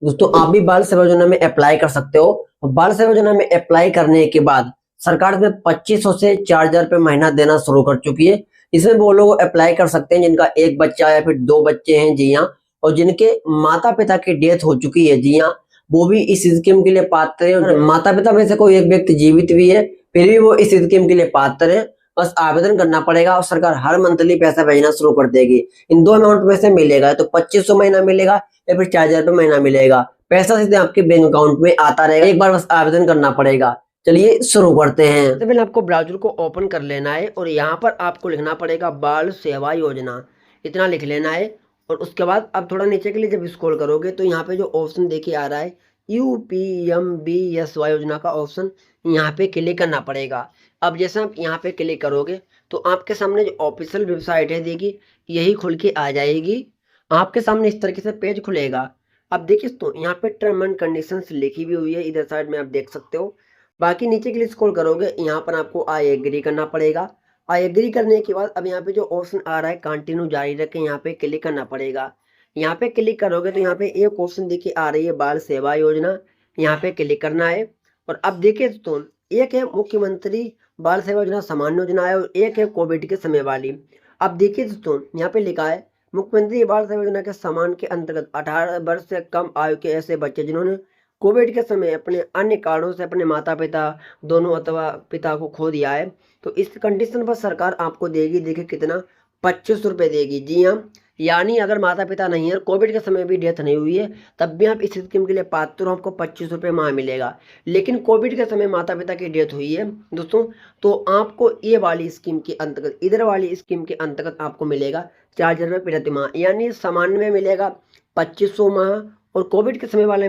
दोस्तों आप भी बाल सेवा योजना में अप्लाई कर सकते हो। और बाल सेवा योजना में अप्लाई करने के बाद सरकार इसमें 2500 से 4000 रुपये महीना देना शुरू कर चुकी है। इसमें वो लोग अप्लाई कर सकते हैं जिनका एक बच्चा या फिर दो बच्चे हैं, जी हाँ, और जिनके माता पिता की डेथ हो चुकी है, जी हाँ, वो भी इस स्कीम के लिए पात्र है। और माता पिता में से कोई एक व्यक्ति जीवित भी है फिर भी वो इस स्कीम के लिए पात्र है। बस आवेदन करना पड़ेगा और सरकार हर मंथली पैसा भेजना शुरू कर देगी। इन दो अमाउंट में से मिलेगा, तो 2500 महीना मिलेगा या फिर 4000 रुपये महीना मिलेगा। पैसा सीधे आपके बैंक अकाउंट में आता रहेगा, एक बार बस आवेदन करना पड़ेगा। चलिए शुरू करते हैं। सबसे पहले आपको ब्राउजर को ओपन कर लेना है और यहाँ पर आपको लिखना पड़ेगा बाल सेवा योजना, इतना लिख लेना है। और उसके बाद अब थोड़ा नीचे के लिए जब स्क्रॉल करोगे तो यहाँ पे जो ऑप्शन देखिए आ रहा है UPMBSY योजना का ऑप्शन, यहाँ पे क्लिक करना पड़ेगा। अब जैसे आप यहाँ पे क्लिक करोगे तो आपके सामने जो ऑफिशियल वेबसाइट है देखिए यही खुल के आ जाएगी। आपके सामने इस तरीके से पेज खुलेगा। अब देखिए तो यहाँ पे टर्म एंड कंडीशंस लिखी भी हुई है, इधर साइड में आप देख सकते हो। बाकी नीचे के लिए स्क्रॉल करोगे यहाँ पर आपको आई एग्री करना पड़ेगा। आई एग्री करने के बाद अब यहाँ पे जो ऑप्शन आ रहा है कंटिन्यू जारी रखें, यहाँ पे क्लिक करना पड़ेगा। यहाँ पे क्लिक करोगे तो यहाँ पे एक ऑप्शन देखिए आ रही है बाल सेवा योजना, यहाँ पे क्लिक करना है। और अब देखिए तो एक है मुख्यमंत्री बाल सेवा योजना सामान्य योजना है और एक है कोविड के समय वाली। अब देखिए दोस्तों यहाँ पे लिखा है मुख्यमंत्री बाल सेवा योजना के समान के अंतर्गत 18 वर्ष से कम आयु के ऐसे बच्चे जिन्होंने कोविड के समय अपने अन्य कारणों से अपने माता पिता दोनों अथवा पिता को खो दिया है, तो इस कंडीशन पर सरकार आपको देगी, देखिए कितना, 2500 रुपये देगी। जी हाँ, यानी अगर माता पिता नहीं है, कोविड के समय भी डेथ नहीं हुई है, तब भी आप इस स्कीम के लिए पात्र हो, आपको 2500 रुपये माह मिलेगा। लेकिन कोविड के समय माता पिता की डेथ हुई है दोस्तों, तो आपको ये वाली स्कीम के अंतर्गत, इधर वाली स्कीम के अंतर्गत आपको मिलेगा 4000 रुपये प्रति माह, यानी सामान्य में मिलेगा 2500 माह और कोविड के समय वाले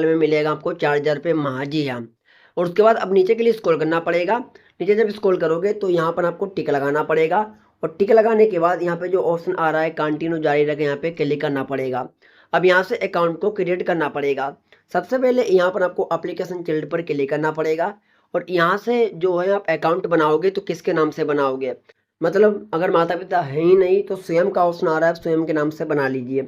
में मिलेगा आपको 4000 रुपये माह। जी हाँ। और उसके बाद अब नीचे के लिए स्क्रॉल करना पड़ेगा। नीचे जब स्क्रॉल करोगे तो यहाँ पर आपको टिक लगाना पड़ेगा और टिक लगाने के बाद यहाँ पे जो ऑप्शन आ रहा है कंटिन्यू जारी रखें, यहाँ पे क्लिक करना पड़ेगा। अब यहाँ से अकाउंट को क्रिएट करना पड़ेगा। सबसे पहले यहाँ पर आपको एप्लीकेशन चिल्ड पर क्लिक करना पड़ेगा और यहाँ से जो है आप अकाउंट बनाओगे तो किसके नाम से बनाओगे, मतलब अगर माता पिता है ही नहीं तो स्वयं का ऑप्शन आ रहा है, स्वयं के नाम से बना लीजिए।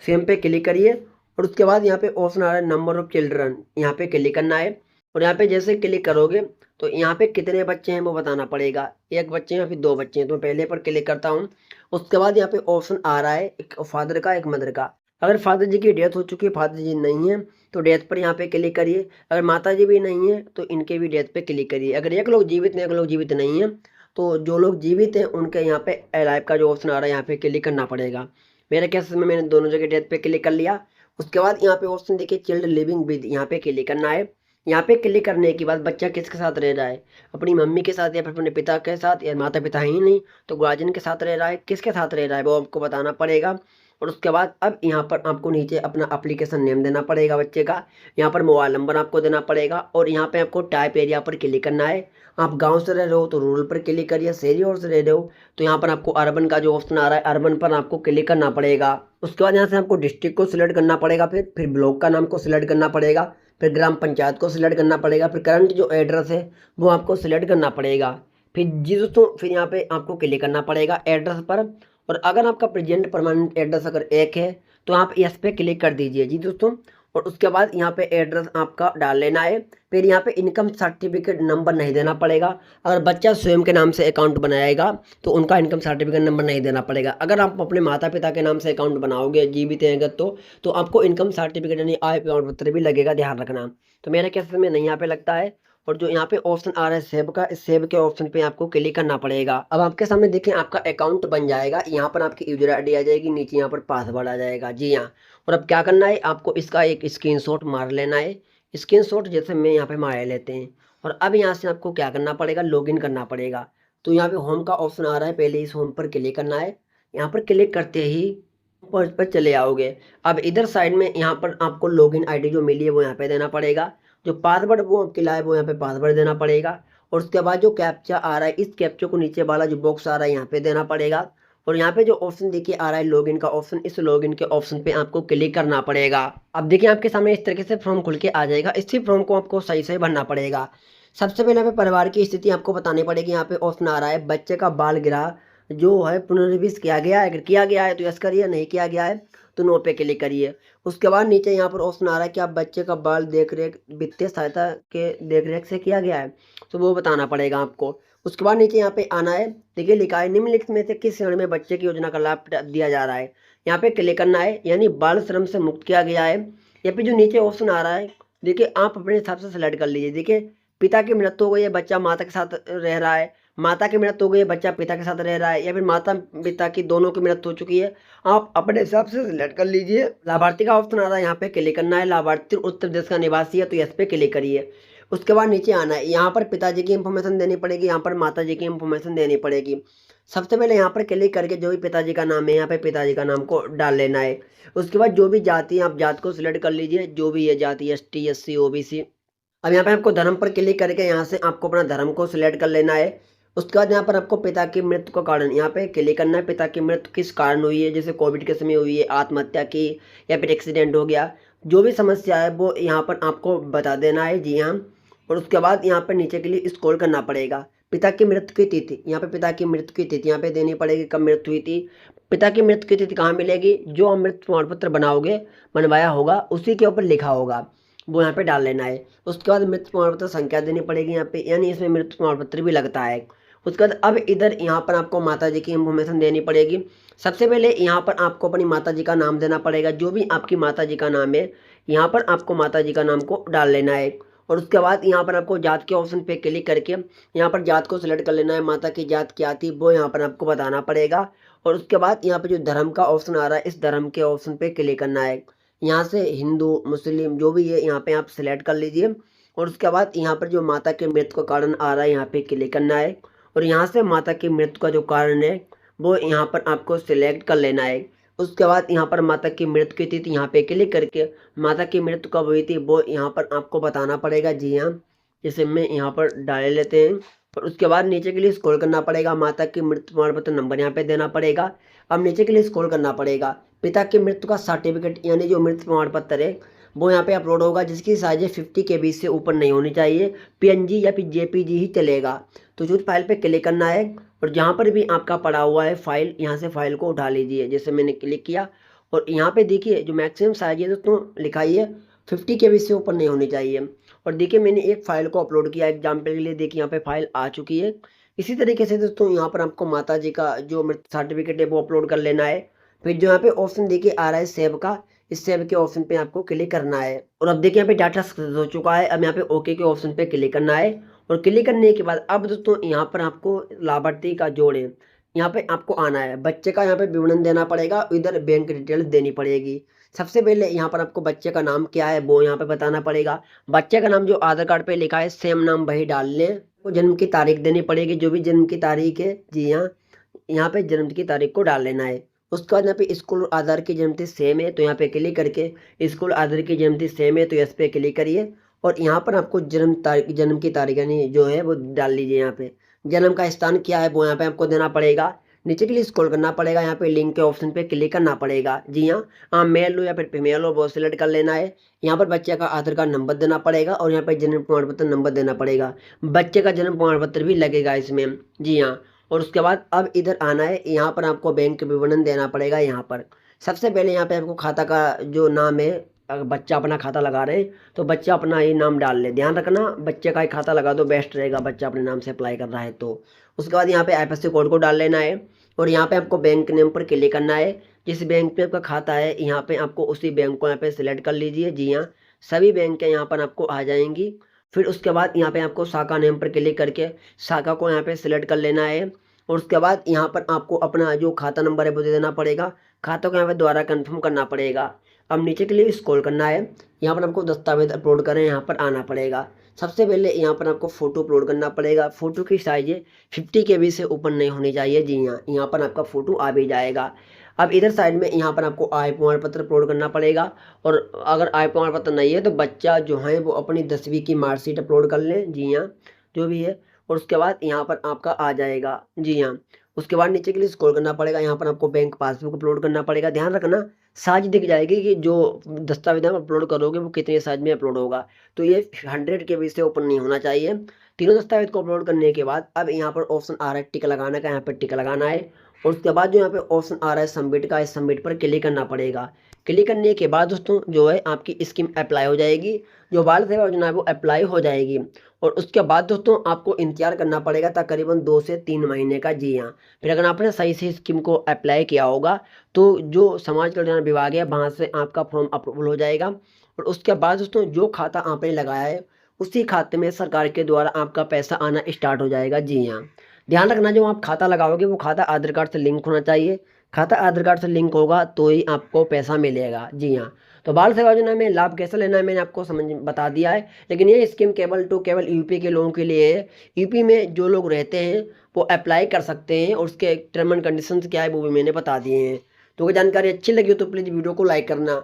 स्वयं पे क्लिक करिए और उसके बाद यहाँ पे ऑप्शन आ रहा है नंबर ऑफ चिल्ड्रन, यहाँ पे क्लिक करना है। और यहाँ पे जैसे क्लिक करोगे तो यहाँ पे कितने बच्चे हैं वो बताना पड़ेगा, एक बच्चे हैं या फिर दो बच्चे हैं, तो मैं पहले पर क्लिक करता हूँ। उसके बाद यहाँ पे ऑप्शन आ रहा है एक फादर का एक मदर का। अगर फादर जी की डेथ हो चुकी है, फादर जी नहीं है, तो डेथ पर यहाँ पे क्लिक करिए। अगर माता जी भी नहीं है तो इनके भी डेथ पे क्लिक करिए। अगर एक लोग जीवित हैं, एक लोग जीवित नहीं है, तो जो लोग जीवित हैं उनके यहाँ पे अलाइव का जो ऑप्शन आ रहा है यहाँ पे क्लिक करना पड़ेगा। मेरे केस में मैंने दोनों जगह डेथ पे क्लिक कर लिया। उसके बाद यहाँ पे ऑप्शन देखिए चिल्ड लिविंग विद, यहाँ पे क्लिक करना है। यहाँ पे क्लिक करने के बाद बच्चा किसके साथ रह रहा है, अपनी मम्मी के साथ या फिर अपने पिता के साथ, या माता पिता ही नहीं तो गार्जियन के साथ रह रहा है, किसके साथ रह रहा है वो आपको बताना पड़ेगा। और उसके बाद अब यहाँ पर आपको नीचे अपना एप्लीकेशन नेम देना पड़ेगा बच्चे का, यहाँ पर मोबाइल नंबर आपको देना पड़ेगा और यहाँ पे आपको टाइप एरिया पर क्लिक करना है। आप गांव से रह रहे हो तो रूरल पर क्लिक करिए, शहरी और से रह रहे हो तो यहाँ पर आपको अर्बन का जो ऑप्शन आ रहा है अर्बन पर आपको क्लिक करना पड़ेगा। उसके बाद यहाँ से आपको डिस्ट्रिक्ट को सिलेक्ट करना पड़ेगा, फिर ब्लॉक का नाम को सिलेक्ट करना पड़ेगा, फिर ग्राम पंचायत को सिलेक्ट करना पड़ेगा, फिर करंट जो एड्रेस है वो आपको सिलेक्ट करना पड़ेगा। फिर जी दोस्तों फिर यहाँ पे आपको क्लिक करना पड़ेगा एड्रेस पर। और अगर आपका प्रेजेंट परमानेंट एड्रेस अगर एक है तो आप यस पे क्लिक कर दीजिए जी दोस्तों। और उसके बाद यहाँ पे एड्रेस आपका डाल लेना है। फिर यहाँ पे इनकम सर्टिफिकेट नंबर नहीं देना पड़ेगा। अगर बच्चा स्वयं के नाम से अकाउंट बनाएगा तो उनका इनकम सर्टिफिकेट नंबर नहीं देना पड़ेगा। अगर आप अपने माता पिता के नाम से अकाउंट बनाओगे जीवित हैं अगर तो आपको इनकम सर्टिफिकेट यानी आय प्रमाण पत्र भी लगेगा, ध्यान रखना। तो मेरे केस में नहीं यहाँ पे लगता है। और जो यहाँ पे ऑप्शन आ रहा है सेव का, इस सेव के ऑप्शन पे आपको क्लिक करना पड़ेगा। अब आपके सामने देखिए आपका अकाउंट बन जाएगा, यहाँ पर आपकी यूजर आईडी आ जाएगी, नीचे यहाँ पर पासवर्ड आ जाएगा। जी हाँ। और अब क्या करना है, आपको इसका एक स्क्रीनशॉट मार लेना है। स्क्रीनशॉट जैसे मैं यहाँ पे मार लेते हैं। और अब यहाँ से आपको क्या करना पड़ेगा, लॉगिन करना पड़ेगा। तो यहाँ पे होम का ऑप्शन आ रहा है, पहले इस होम पर क्लिक करना है। यहाँ पर क्लिक करते ही पर चले आओगे। अब इधर साइड में यहाँ पर आपको लॉगिन आईडी जो मिली है वो यहाँ पे देना पड़ेगा, जो पासवर्ड वो आपके लाए वो यहाँ पे पासवर्ड देना पड़ेगा। और उसके बाद जो कैप्चा आ रहा है इस कैप्चा को नीचे वाला जो बॉक्स आ रहा है यहाँ पे देना पड़ेगा। और यहाँ पे जो ऑप्शन देखिए आ रहा है लॉगिन का ऑप्शन, इस लॉगिन के ऑप्शन पे आपको क्लिक करना पड़ेगा। अब देखिए आपके सामने इस तरीके से फॉर्म खुल के आ जाएगा। इसी फॉर्म को आपको सही से भरना पड़ेगा। सबसे पहले यहाँ पे परिवार की स्थिति आपको बतानी पड़ेगी। यहाँ पे ऑप्शन आ रहा है बच्चे का बाल गिरह जो है पुनर्विवाह किया गया है, अगर किया गया है तो यस करिए, नहीं किया गया है तो नो पे क्लिक करिए। उसके बाद नीचे यहाँ पर ऑप्शन आ रहा है कि आप बच्चे का बाल देख रेख वित्तीय सहायता के देख रेख से किया गया है, तो वो बताना पड़ेगा आपको। उसके बाद नीचे यहाँ पे आना है, देखिए लिखा है निम्नलिखित में से किस श्रेणी में बच्चे की योजना का लाभ दिया जा रहा है, यहाँ पे क्लिक करना है, यानी बाल श्रम से मुक्त किया गया है। या फिर जो नीचे ऑप्शन आ रहा है, देखिए आप अपने हिसाब से सेलेक्ट कर लीजिए। देखिए पिता की मृत्यु हो गई है, बच्चा माता के साथ रह रहा है, माता की मृत्यु हो गई है, बच्चा पिता के साथ रह रहा है, या फिर माता पिता की दोनों की मृत्यु हो चुकी है, आप अपने हिसाब से सिलेक्ट कर लीजिए। लाभार्थी का ऑप्शन आ रहा है, यहाँ पे क्लिक करना है। लाभार्थी उत्तर प्रदेश का निवासी है तो इस पे क्लिक करिए। उसके बाद नीचे आना है, यहाँ पर पिताजी की इंफॉर्मेशन देनी पड़ेगी, यहाँ पर माता जी की इंफॉर्मेशन देनी पड़ेगी। सबसे पहले यहाँ पर क्लिक करके जो भी पिताजी का नाम है, यहाँ पे पिताजी का नाम को डाल लेना है। उसके बाद जो भी जाति है, आप जात को सिलेक्ट कर लीजिए, जो भी है जाति, ST SC OBC। अब यहाँ पे आपको धर्म पर क्लिक करके यहाँ से आपको अपना धर्म को सिलेक्ट कर लेना है। उसके बाद यहाँ पर आपको पिता की मृत्यु का कारण यहाँ पे क्लिक करना है, पिता की मृत्यु किस कारण हुई है, जैसे कोविड के समय हुई है, आत्महत्या की, या फिर एक्सीडेंट हो गया, जो भी समस्या है वो यहाँ पर आपको बता देना है। जी हाँ। और उसके बाद यहाँ पर नीचे के लिए स्क्रॉल करना पड़ेगा। पिता की मृत्यु की तिथि, यहाँ पे पिता की मृत्यु की तिथि यहाँ पे देनी पड़ेगी, कब मृत्यु हुई थी। पिता की मृत्यु की तिथि कहाँ मिलेगी, जो अमृत प्रमाण पत्र बनाओगे, बनवाया होगा, उसी के ऊपर लिखा होगा, वो यहाँ पे डाल लेना है। उसके बाद मृत्यु प्रमाण पत्र संख्या देनी पड़ेगी यहाँ पे, यानी इसमें मृत्यु प्रमाण पत्र भी लगता है। उसके बाद अब इधर यहाँ पर आपको माता जी की इंफॉर्मेशन देनी पड़ेगी। सबसे पहले यहाँ पर आपको अपनी माता जी का नाम देना पड़ेगा, जो भी आपकी माता जी का नाम है, यहाँ पर आपको माता जी का नाम को डाल लेना है। और उसके बाद यहाँ पर आपको जात के ऑप्शन पे क्लिक करके यहाँ पर जात को सिलेक्ट कर लेना है, माता की जात क्या थी वो यहाँ पर आपको बताना पड़ेगा। और उसके बाद यहाँ पे जो धर्म का ऑप्शन आ रहा है, इस धर्म के ऑप्शन पे क्लिक करना है। यहाँ से हिंदू मुस्लिम जो भी है यहाँ पे आप सिलेक्ट कर लीजिए। और उसके बाद यहाँ पर जो माता के मृत्यु का कारण आ रहा है, यहाँ पे क्लिक करना है। और यहाँ से माता की मृत्यु का जो कारण है वो यहाँ पर आपको सिलेक्ट कर लेना है। उसके बाद यहाँ पर माता की मृत्यु की तिथि यहाँ पे क्लिक करके माता की मृत्यु कब हुई थी वो यहाँ पर आपको बताना पड़ेगा। जी हाँ, जैसे में यहाँ पर डाल लेते हैं। और उसके बाद नीचे के लिए स्क्रॉल करना पड़ेगा, माता की मृत्यु प्रमाण पत्र नंबर यहाँ पे देना पड़ेगा। अब नीचे के लिए स्क्रॉल करना पड़ेगा, पिता की मृत्यु का सर्टिफिकेट यानी जो मृत्यु प्रमाण पत्र है वो यहाँ पे अपलोड होगा, जिसकी साइज 50 KB से ऊपर नहीं होनी चाहिए, PNG या फिर JPG ही चलेगा। तो जो फाइल पे क्लिक करना है, और जहाँ पर भी आपका पड़ा हुआ है फाइल, यहाँ से फाइल को उठा लीजिए, जैसे मैंने क्लिक किया। और यहाँ पे देखिए जो मैक्सिमम साइज है दोस्तों लिखा ही है 50 KB से ऊपर नहीं होनी चाहिए। और देखिए मैंने एक फाइल को अपलोड किया एग्जाम्पल के लिए, देखिए यहाँ पे फाइल आ चुकी है। इसी तरीके से दोस्तों यहाँ पर आपको माता जी का जो मृत्यु सर्टिफिकेट है वो अपलोड कर लेना है। फिर जो यहाँ पे ऑप्शन देखिए आ रहा है सेव का, इस सेव के ऑप्शन पे आपको क्लिक करना है। और अब देखिए यहाँ पे डाटा सक्सेस हो चुका है। अब यहाँ पे ओके के ऑप्शन पे क्लिक करना है। और क्लिक करने के बाद अब दोस्तों यहाँ पर आपको लाभार्थी का जोड़े यहाँ पे आपको आना है, बच्चे का यहाँ पे विवरण देना पड़ेगा, इधर बैंक डिटेल देनी पड़ेगी। सबसे पहले यहाँ पर आपको बच्चे का नाम क्या है वो यहाँ पे बताना पड़ेगा। बच्चे का नाम जो आधार कार्ड पे लिखा है सेम नाम वही डाल लें। वो जन्म की तारीख देनी पड़ेगी, जो भी जन्म की तारीख है। जी हाँ, यहाँ पे जन्म की तारीख को डाल लेना है। उसके बाद यहाँ पे स्कूल और आधार की जन्मतिथि सेम है तो यहाँ पे क्लिक करके स्कूल आधार की जन्मतिथि सेम है तो इस पे क्लिक करिए। और यहाँ पर आपको जन्म की तारीख यानी जो है वो डाल लीजिए। यहाँ पे जन्म का स्थान क्या है वो यहाँ पे आपको देना पड़ेगा। नीचे के लिए स्क्रॉल करना पड़ेगा, यहाँ पे लिंक के ऑप्शन पे क्लिक करना पड़ेगा। जी हाँ, मेल हो या फिर फीमेल हो वो सिलेक्ट कर लेना है। यहाँ पर बच्चे का आधार कार्ड नंबर देना पड़ेगा और यहाँ पे जन्म प्रमाण पत्र नंबर देना पड़ेगा। बच्चे का जन्म प्रमाण पत्र भी लगेगा इसमें। जी हाँ। और उसके बाद अब इधर आना है, यहाँ पर आपको बैंक विवरण देना पड़ेगा। यहाँ पर सबसे पहले यहाँ पे आपको खाता का जो नाम है, अगर बच्चा अपना खाता लगा रहे हैं तो बच्चा अपना ही नाम डाल ले, ध्यान रखना बच्चे का ही खाता लगा दो बेस्ट रहेगा, बच्चा अपने नाम से अप्लाई कर रहा है तो। उसके बाद यहाँ पे IFSC कोड को डाल लेना है। और यहाँ पे आपको बैंक नेम पर क्लिक करना है, जिस बैंक पे आपका खाता है यहाँ पे आपको उसी बैंक को यहाँ पे सिलेक्ट कर लीजिए। जी हाँ, सभी बैंक के यहाँ पर आपको आ जाएंगी। फिर उसके बाद यहाँ पे आपको शाखा नेम पर क्लिक करके शाखा को यहाँ पे सिलेक्ट कर लेना है। और उसके बाद यहाँ पर आपको अपना जो खाता नंबर है वो दे देना पड़ेगा, खाता को यहाँ पे दोबारा कंफर्म करना पड़ेगा। अब नीचे के लिए स्क्रॉल करना है, यहाँ पर आपको दस्तावेज अपलोड करें यहाँ पर आना पड़ेगा। सबसे पहले यहाँ पर आपको फ़ोटो अपलोड करना पड़ेगा, फ़ोटो की साइज 50 KB से ऊपर नहीं होनी चाहिए। जी हाँ, यहाँ पर आपका फ़ोटो आ भी जाएगा। अब इधर साइड में यहाँ पर आपको आय प्रमाण पत्र अपलोड करना पड़ेगा। और अगर आय प्रमाण पत्र नहीं है तो बच्चा जो है वो अपनी 10वीं की मार्कशीट अपलोड कर लें। जी हाँ, जो भी है। और उसके बाद यहाँ पर आपका आ जाएगा। जी हाँ, उसके बाद नीचे के लिए स्क्रॉल करना पड़ेगा, यहाँ पर आपको बैंक पासबुक अपलोड करना पड़ेगा। ध्यान रखना साइज दिख जाएगी कि जो दस्तावेज आप अपलोड करोगे वो कितने साइज में अपलोड होगा, तो ये 100 KB से ऊपर नहीं होना चाहिए। तीनों दस्तावेज को अपलोड करने के बाद अब यहाँ पर ऑप्शन आ रहा है टिक लगाने का, यहाँ पर टिक लगाना है। और उसके बाद जो यहाँ पे ऑप्शन आ रहा है सबमिट का, इस सबमिट पर क्लिक करना पड़ेगा। क्लिक करने के बाद दोस्तों जो है आपकी स्कीम अप्लाई हो जाएगी, जो बाल सेवा योजना है वो अप्लाई हो जाएगी। और उसके बाद दोस्तों आपको इंतजार करना पड़ेगा तकरीबन 2 से 3 महीने का। जी हाँ, फिर अगर आपने सही से स्कीम को अप्लाई किया होगा तो जो समाज कल्याण विभाग है वहाँ से आपका फॉर्म अप्रूवल हो जाएगा। और उसके बाद दोस्तों जो खाता आपने लगाया है उसी खाते में सरकार के द्वारा आपका पैसा आना स्टार्ट हो जाएगा। जी हाँ, ध्यान रखना जो आप खाता लगाओगे वो खाता आधार कार्ड से लिंक होना चाहिए। खाता आधार कार्ड से लिंक होगा तो ही आपको पैसा मिलेगा। जी हाँ, तो बाल सेवा योजना में लाभ कैसे लेना है मैंने आपको समझ बता दिया है, लेकिन ये स्कीम केवल यूपी के लोगों के लिए है। यूपी में जो लोग रहते हैं वो अप्लाई कर सकते हैं और उसके टर्म एंड कंडीशंस क्या है वो भी मैंने बता दिए हैं। तो अगर जानकारी अच्छी लगी हो तो प्लीज़ वीडियो को लाइक करना।